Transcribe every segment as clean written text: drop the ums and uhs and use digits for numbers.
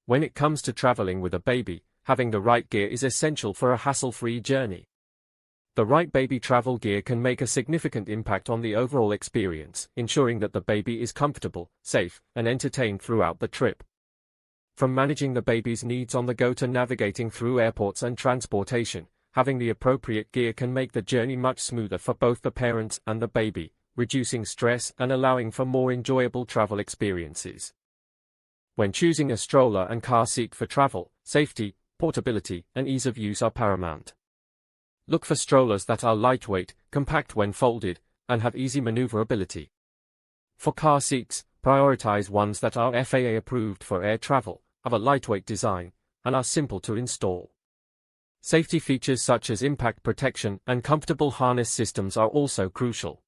When it comes to traveling with a baby, having the right gear is essential for a hassle-free journey. The right baby travel gear can make a significant impact on the overall experience, ensuring that the baby is comfortable, safe, and entertained throughout the trip. From managing the baby's needs on the go to navigating through airports and transportation, having the appropriate gear can make the journey much smoother for both the parents and the baby, reducing stress and allowing for more enjoyable travel experiences. When choosing a stroller and car seat for travel, safety, portability, and ease of use are paramount. Look for strollers that are lightweight, compact when folded, and have easy maneuverability. For car seats, prioritize ones that are FAA approved for air travel, have a lightweight design, and are simple to install. Safety features such as impact protection and comfortable harness systems are also crucial.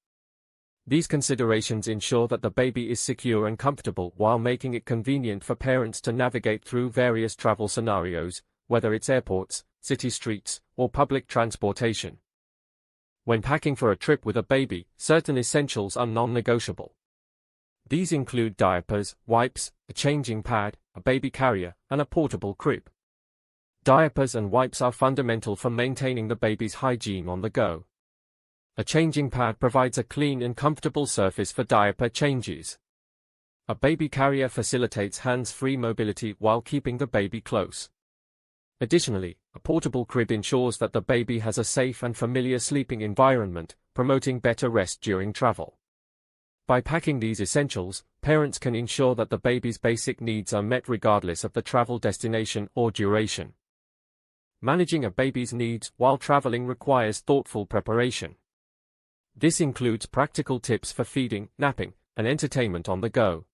These considerations ensure that the baby is secure and comfortable while making it convenient for parents to navigate through various travel scenarios, whether it's airports, city streets, or public transportation. When packing for a trip with a baby, certain essentials are non-negotiable. These include diapers, wipes, a changing pad, a baby carrier, and a portable crib. Diapers and wipes are fundamental for maintaining the baby's hygiene on the go. A changing pad provides a clean and comfortable surface for diaper changes. A baby carrier facilitates hands-free mobility while keeping the baby close. Additionally, a portable crib ensures that the baby has a safe and familiar sleeping environment, promoting better rest during travel. By packing these essentials, parents can ensure that the baby's basic needs are met regardless of the travel destination or duration. Managing a baby's needs while traveling requires thoughtful preparation. This includes practical tips for feeding, napping, and entertainment on the go.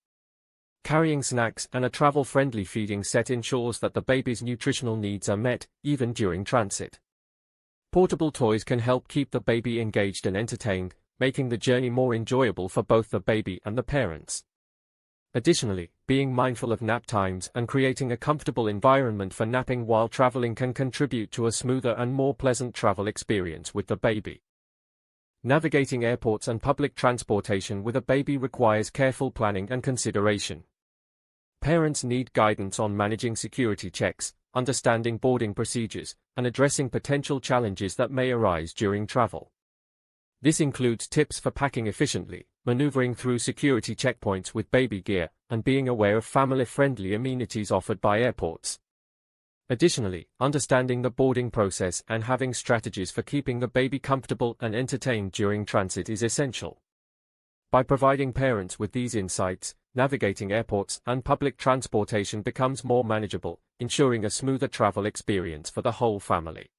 Carrying snacks and a travel-friendly feeding set ensures that the baby's nutritional needs are met, even during transit. Portable toys can help keep the baby engaged and entertained, making the journey more enjoyable for both the baby and the parents. Additionally, being mindful of nap times and creating a comfortable environment for napping while traveling can contribute to a smoother and more pleasant travel experience with the baby. Navigating airports and public transportation with a baby requires careful planning and consideration. Parents need guidance on managing security checks, understanding boarding procedures, and addressing potential challenges that may arise during travel. This includes tips for packing efficiently, maneuvering through security checkpoints with baby gear, and being aware of family-friendly amenities offered by airports. Additionally, understanding the boarding process and having strategies for keeping the baby comfortable and entertained during transit is essential. By providing parents with these insights, navigating airports and public transportation becomes more manageable, ensuring a smoother travel experience for the whole family.